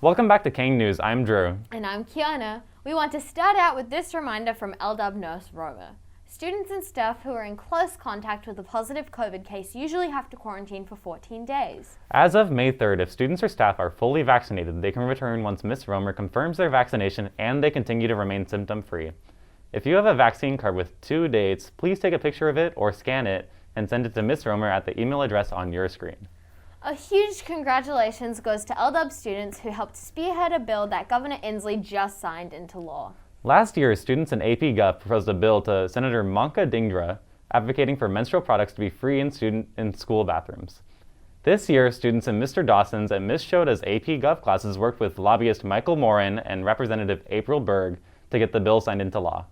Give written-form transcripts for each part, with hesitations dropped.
Welcome back to KANG News. I'm Drew. And I'm Kyanna. We want to start out with this reminder from LW nurse Roma. Students and staff who are in close contact with a positive COVID case usually have to quarantine for 14 days. As of May 3rd, if students or staff are fully vaccinated, they can return once Ms. Romer confirms their vaccination and they continue to remain symptom-free. If you have a vaccine card with 2 dates, please take a picture of it or scan it and send it to Ms. Romer at the email address on your screen. A huge congratulations goes to LW students who helped spearhead a bill that Governor Inslee just signed into law. Last year, students in AP Gov proposed a bill to Senator Manka Dhingra advocating for menstrual products to be free in school bathrooms. This year, students in Mr. Dawson's and Ms. Shoda's AP Gov classes worked with lobbyist Michael Morin and Representative April Berg to get the bill signed into law.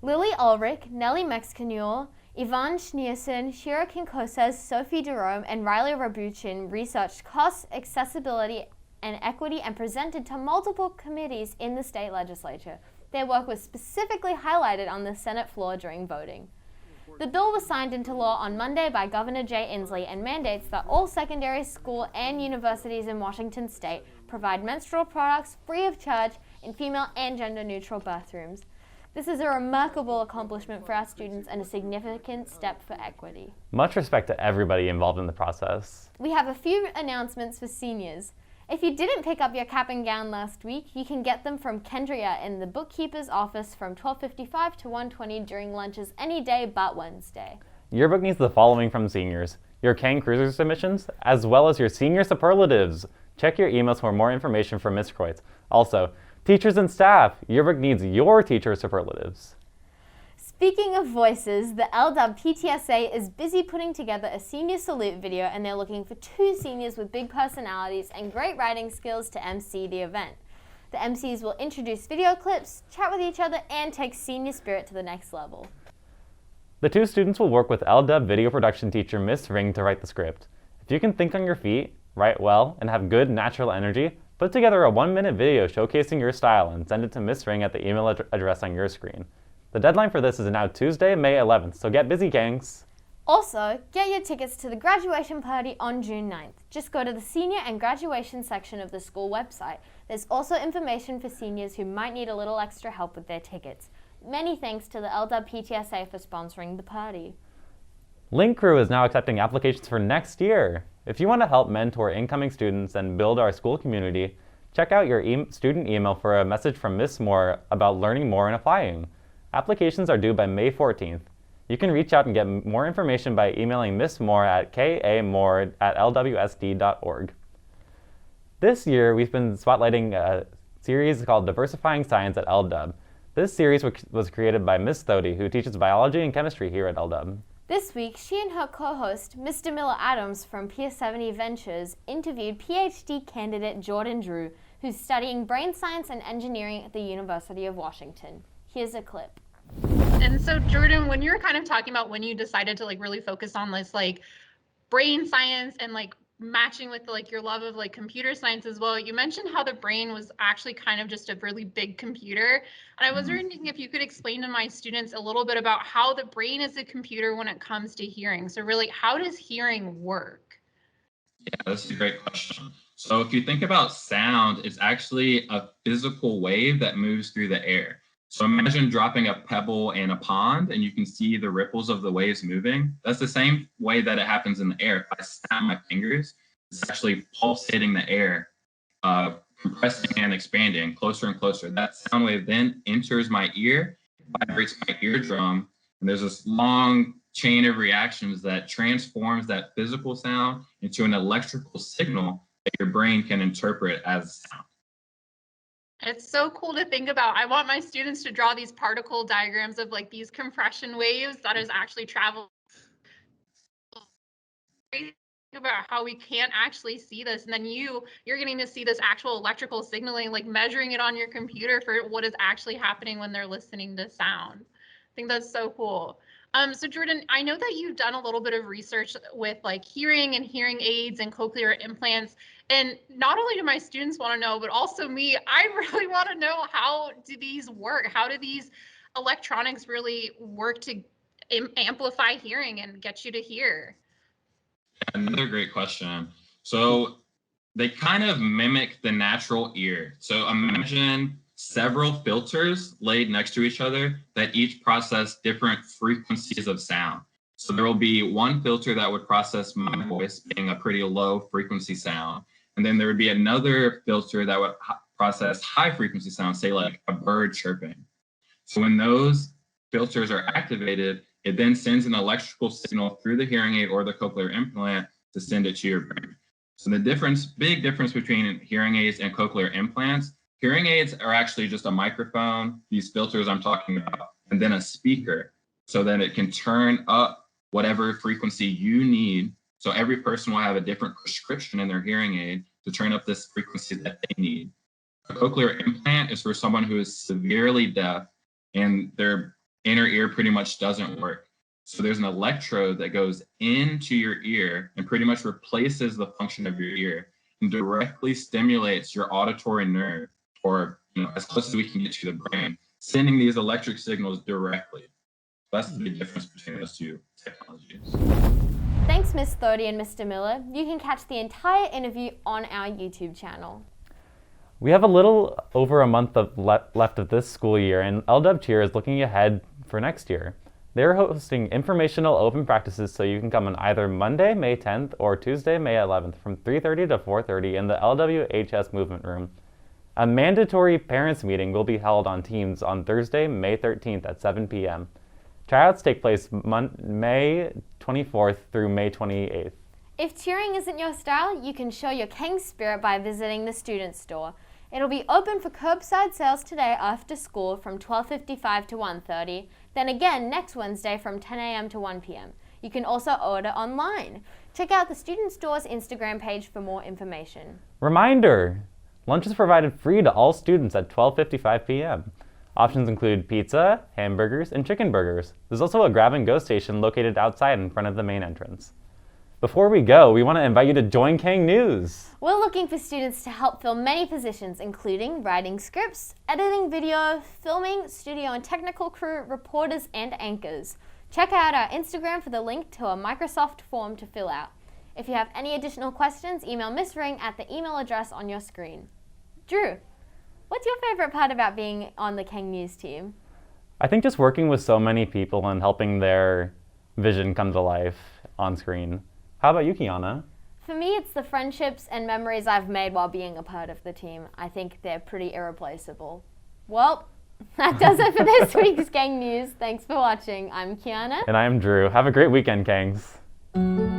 Lily Ulrich, Nellie Mexcanule, Ivan Schneerson, Shira Kinkosas, Sophie Jerome, and Riley Rabuchin researched cost, accessibility, and equity and presented to multiple committees in the state legislature. Their work was specifically highlighted on the Senate floor during voting. The bill was signed into law on Monday by Governor Jay Inslee and mandates that all secondary school and universities in Washington state provide menstrual products free of charge in female and gender-neutral bathrooms. This is a remarkable accomplishment for our students and a significant step for equity. Much respect to everybody involved in the process. We have a few announcements for seniors. If you didn't pick up your cap and gown last week, you can get them from Kendria in the bookkeeper's office from 12:55 to 1:20 during lunches any day but Wednesday. Yearbook needs the following from seniors: your KANG Cruiser submissions, as well as your senior superlatives. Check your emails for more information from Ms. Kreutz. Also, teachers and staff, Yearbook needs your teacher superlatives. Speaking of voices, the LW PTSA is busy putting together a senior salute video, and they're looking for 2 seniors with big personalities and great writing skills to MC the event. The MCs will introduce video clips, chat with each other, and take senior spirit to the next level. The 2 students will work with LW video production teacher Miss Ring to write the script. If you can think on your feet, write well, and have good natural energy, put together a 1-minute video showcasing your style and send it to Miss Ring at the email address on your screen. The deadline for this is now Tuesday, May 11th, so get busy, gangs. Also, get your tickets to the graduation party on June 9th. Just go to the senior and graduation section of the school website. There's also information for seniors who might need a little extra help with their tickets. Many thanks to the LW PTSA for sponsoring the party. Link Crew is now accepting applications for next year. If you want to help mentor incoming students and build our school community, check out your student email for a message from Miss Moore about learning more and applying. Applications are due by May 14th. You can reach out and get more information by emailing Miss Moore at kamoore@lwsd.org. This year, we've been spotlighting a series called Diversifying Science at LW. This series was created by Miss Thody, who teaches biology and chemistry here at LW. This week, she and her co-host, Mr. Miller Adams from Pier 70 Ventures, interviewed PhD candidate Jordan Drew, who's studying brain science and engineering at the University of Washington. Here's a clip. And so, Jordan, when you were kind of talking about when you decided to really focus on this brain science and matching with your love of computer science as well, you mentioned how the brain was actually kind of just a really big computer. And I was wondering if you could explain to my students a little bit about how the brain is a computer when it comes to hearing. So really, how does hearing work? Yeah, that's a great question. So if you think about sound, it's actually a physical wave that moves through the air. So imagine dropping a pebble in a pond and you can see the ripples of the waves moving. That's the same way that it happens in the air. If I snap my fingers, it's actually pulsating the air, compressing and expanding closer and closer. That sound wave then enters my ear, vibrates my eardrum, and there's this long chain of reactions that transforms that physical sound into an electrical signal that your brain can interpret as sound. It's so cool to think about. I want my students to draw these particle diagrams of these compression waves that is actually traveling. Think about how we can't actually see this, and then you're getting to see this actual electrical signaling, measuring it on your computer for what is actually happening when they're listening to sound. I think that's so cool. So Jordan, I know that you've done a little bit of research with hearing and hearing aids and cochlear implants. And not only do my students want to know, but also me, I really want to know, how do these work? How do these electronics really work to amplify hearing and get you to hear? Another great question. So They kind of mimic the natural ear. So imagine several filters laid next to each other that each process different frequencies of sound. So there will be one filter that would process my voice being a pretty low frequency sound. And then there would be another filter that would process high frequency sound, say like a bird chirping. So when those filters are activated, it then sends an electrical signal through the hearing aid or the cochlear implant to send it to your brain. So the big difference between hearing aids and cochlear implants, hearing aids are actually just a microphone, these filters I'm talking about, and then a speaker, so that it can turn up whatever frequency you need. So every person will have a different prescription in their hearing aid to turn up this frequency that they need. A cochlear implant is for someone who is severely deaf and their inner ear pretty much doesn't work. So there's an electrode that goes into your ear and pretty much replaces the function of your ear and directly stimulates your auditory nerve, or as close as we can get to the brain, sending these electric signals directly. That's the big difference between those two technologies. Thanks, Ms. Thody and Mr. Miller. You can catch the entire interview on our YouTube channel. We have a little over a month left of this school year, and LW Tier is looking ahead for next year. They're hosting informational open practices, so you can come on either Monday, May 10th or Tuesday, May 11th from 3:30 to 4:30 in the LWHS Movement Room. A mandatory parents meeting will be held on Teams on Thursday, May 13th at 7 p.m. Tryouts take place May 24th through May 28th. If cheering isn't your style, you can show your KANG spirit by visiting the student store. It'll be open for curbside sales today after school from 12:55 to 1:30, then again next Wednesday from 10 a.m. to 1 p.m. You can also order online. Check out the student store's Instagram page for more information. Reminder! Lunch is provided free to all students at 12:55 p.m. Options include pizza, hamburgers, and chicken burgers. There's also a grab-and-go station located outside in front of the main entrance. Before we go, we want to invite you to join KANG News. We're looking for students to help fill many positions, including writing scripts, editing video, filming, studio and technical crew, reporters, and anchors. Check out our Instagram for the link to a Microsoft form to fill out. If you have any additional questions, email Miss Ring at the email address on your screen. Drew, what's your favorite part about being on the KANG News team? I think just working with so many people and helping their vision come to life on screen. How about you, Kyanna? For me, it's the friendships and memories I've made while being a part of the team. I think they're pretty irreplaceable. Well, that does it for this week's KANG News. Thanks for watching. I'm Kyanna. And I am Drew. Have a great weekend, Kangs.